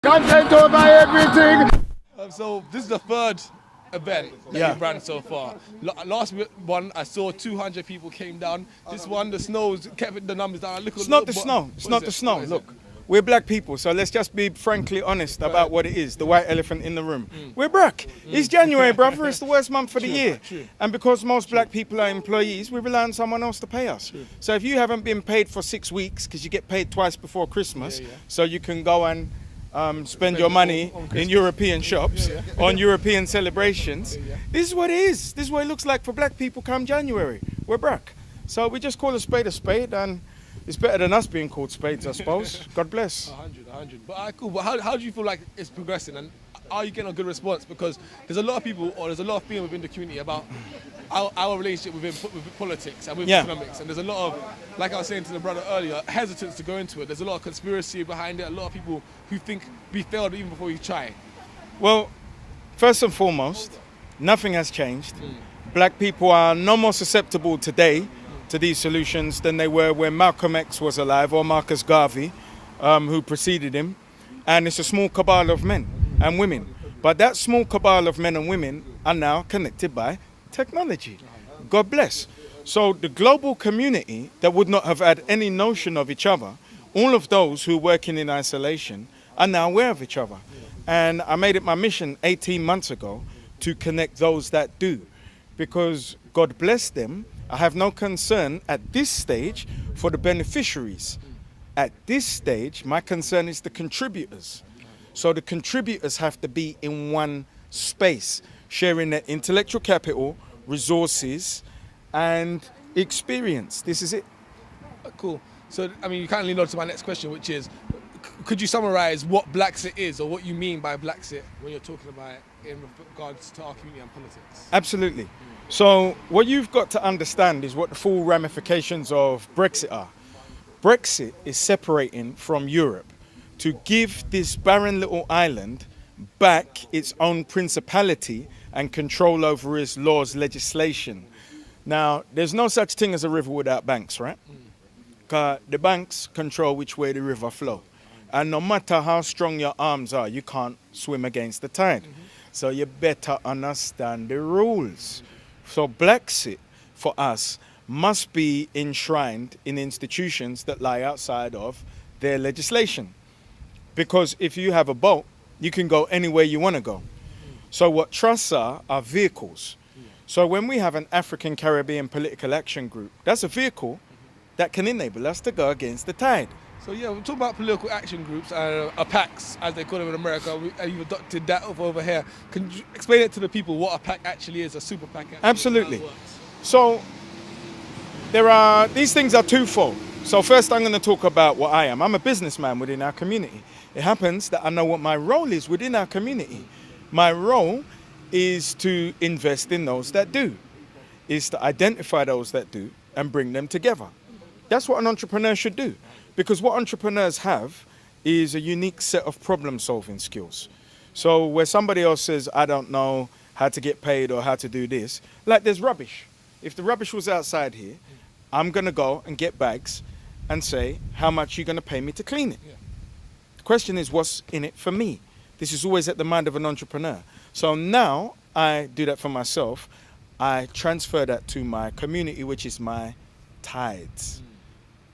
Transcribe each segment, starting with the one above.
Content over everything. So this is the third event that you've run so far. Last one, I saw 200 people came down. This one, the snows kept the numbers down. It's not the snow. It's not the snow. Look, we're black people, so let's just be frankly honest about what it is. The white elephant in the room. We're black. It's January, brother. It's the worst month for the year. And because most black people are employees, we rely on someone else to pay us. So if you haven't been paid for 6 weeks, because you get paid twice before Christmas, so you can go and spend your money in European shops on European celebrations. This is what it is. This is what it looks like for black people come January. We're black. So we just call a spade, and it's better than us being called spades, I suppose. God bless. 100. But cool. But how do you feel like it's progressing, and are you getting a good response? Because there's a lot of people, or there's a lot of feeling within the community about our relationship with politics and with economics, and there's a lot of, like I was saying to the brother earlier, hesitance to go into it. There's a lot of conspiracy behind it, a lot of people who think we failed even before we try. Well, first and foremost, nothing has changed. Black people are no more susceptible today to these solutions than they were when Malcolm X was alive, or Marcus Garvey, who preceded him. And it's a small cabal of men and women. But that small cabal of men and women are now connected by technology. God bless. So the global community that would not have had any notion of each other, all of those who are working in isolation are now aware of each other. And I made it my mission 18 months ago to connect those that do, because God bless them. I have no concern at this stage for the beneficiaries. At this stage, my concern is the contributors. So the contributors have to be in one space, sharing their intellectual capital, resources, and experience. This is it. Cool. So, I mean, you kind of lead on to my next question, which is, could you summarize what Blaxit is, or what you mean by Blaxit when you're talking about it in regards to our community and politics? Absolutely. So what you've got to understand is what the full ramifications of Brexit are. Brexit is separating from Europe to give this barren little island back its own principality and control over its laws, legislation. Now, there's no such thing as a river without banks, right? The banks control which way the river flow. And no matter how strong your arms are, you can't swim against the tide. So you better understand the rules. So Blaxit, for us, must be enshrined in institutions that lie outside of their legislation. Because if you have a boat, you can go anywhere you want to go. So what trusts are vehicles. So when we have an African Caribbean political action group, that's a vehicle that can enable us to go against the tide. So yeah, we're talking about political action groups, PACs, as they call them in America. You've adopted that over here. Can you explain it to the people what a PAC actually is, a super PAC? Absolutely. So these things are twofold. So first I'm going to talk about what I am. I'm a businessman within our community. It happens that I know what my role is within our community. My role is to invest in those that do, is to identify those that do and bring them together. That's what an entrepreneur should do. Because what entrepreneurs have is a unique set of problem-solving skills. So where somebody else says, I don't know how to get paid or how to do this, like there's rubbish. If the rubbish was outside here, I'm going to go and get bags and say, how much are you going to pay me to clean it? The question is, what's in it for me? This is always at the mind of an entrepreneur. So now I do that for myself. I transfer that to my community, which is my tithes.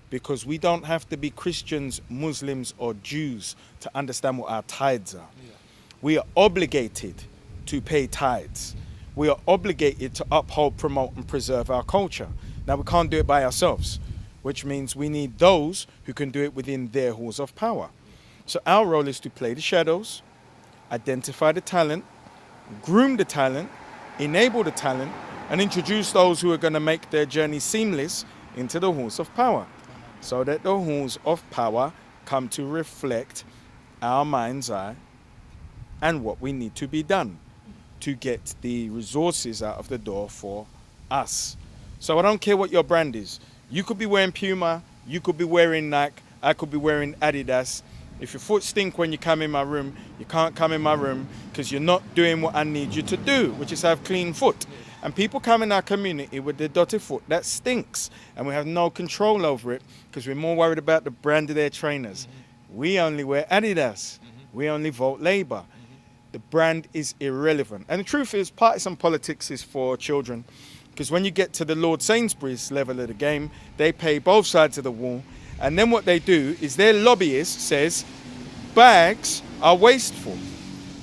Because we don't have to be Christians, Muslims, or Jews to understand what our tithes are. We are obligated to pay tithes. We are obligated to uphold, promote, and preserve our culture. Now, we can't do it by ourselves, which means we need those who can do it within their halls of power. So our role is to play the shadows, identify the talent, groom the talent, enable the talent, and introduce those who are going to make their journey seamless into the halls of power, so that the halls of power come to reflect our mind's eye and what we need to be done to get the resources out of the door for us. So I don't care what your brand is. You could be wearing Puma, you could be wearing Nike, I could be wearing Adidas. If your foot stink when you come in my room, you can't come in my room because you're not doing what I need you to do, which is have clean foot. And people come in our community with their dotted foot, that stinks. And we have no control over it because we're more worried about the brand of their trainers. We only wear Adidas. We only vote Labour. The brand is irrelevant. And the truth is, partisan politics is for children. Because when you get to the Lord Sainsbury's level of the game, they pay both sides of the wall. And then what they do is their lobbyist says bags are wasteful.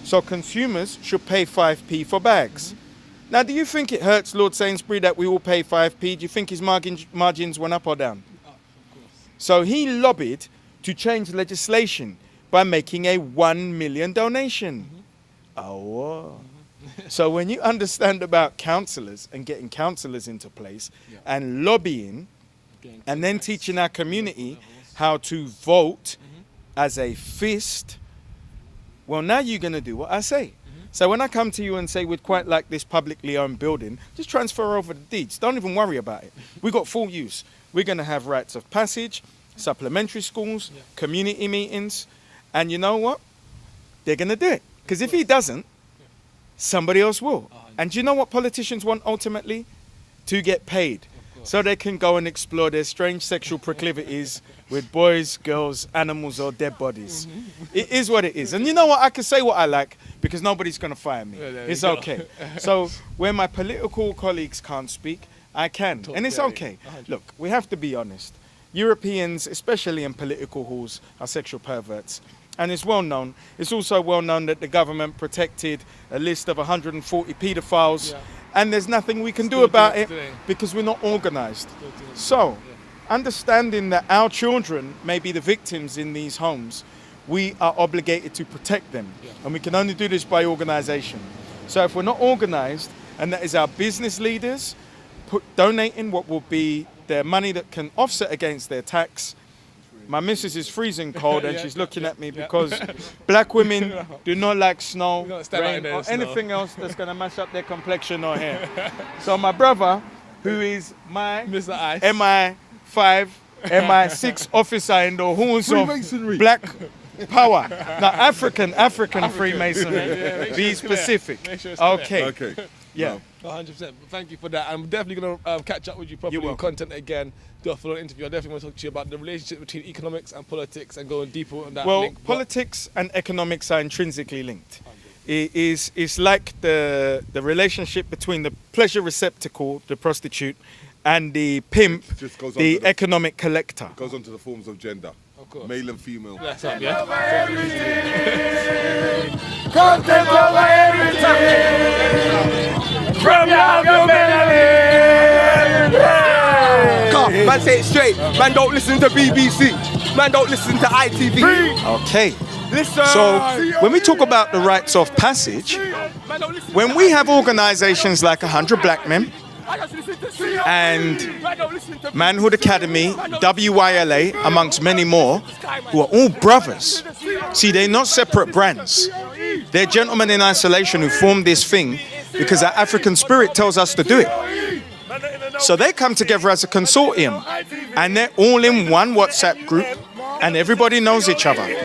So consumers should pay 5p for bags. Now, do you think it hurts Lord Sainsbury that we all pay 5p? Do you think his margins went up or down? So he lobbied to change legislation by making a 1 million donation. Oh. So when you understand about councillors and getting councillors into place and lobbying and then teaching our community how to vote as a fist, well, now you're going to do what I say. So when I come to you and say we'd quite like this publicly owned building, just transfer over the deeds. Don't even worry about it. We got full use. We're going to have rites of passage, supplementary schools, community meetings. And you know what? They're going to do it. Because if he doesn't, somebody else will. And do you know what politicians want ultimately? To get paid. So they can go and explore their strange sexual proclivities with boys, girls, animals, or dead bodies. It is what it is. And you know what? I can say what I like because nobody's going to fire me. It's okay. So where my political colleagues can't speak, I can. And it's okay. Look, we have to be honest. Europeans, especially in political halls, are sexual perverts. And it's well known. It's also well known that the government protected a list of 140 paedophiles. And there's nothing we can do about it because we're not organized. So, understanding that our children may be the victims in these homes, we are obligated to protect them. And we can only do this by organization. So if we're not organized, and that is our business leaders donating what will be their money that can offset against their tax. My missus is freezing cold and she's looking at me because black women do not like snow, rain, or anything else that's going to mash up their complexion or hair. So my brother, who is my MI5, MI6 officer in the halls of black power. Now, African Freemasonry. Be specific. Okay. Yeah. 100%. Thank you for that. I'm definitely going to catch up with you properly on content again. Do a full interview. I definitely want to talk to you about the relationship between economics and politics and going deeper on that. Well, politics and economics are intrinsically linked. It's like the relationship between the pleasure receptacle, the prostitute, and the pimp, the economic collector. It goes on to the forms of gender. Of course. Male and female. That's up, yeah. Content over everything. From your Man, say it straight. Man, don't listen to BBC. Man, don't listen to ITV. Okay. Listen. So when we talk about the rites of passage, when we have organizations like 100 Black Men and Manhood Academy, WYLA, amongst many more, who are all brothers. See, they're not separate brands. They're gentlemen in isolation who formed this thing because our African spirit tells us to do it. So they come together as a consortium and they're all in one WhatsApp group and everybody knows each other.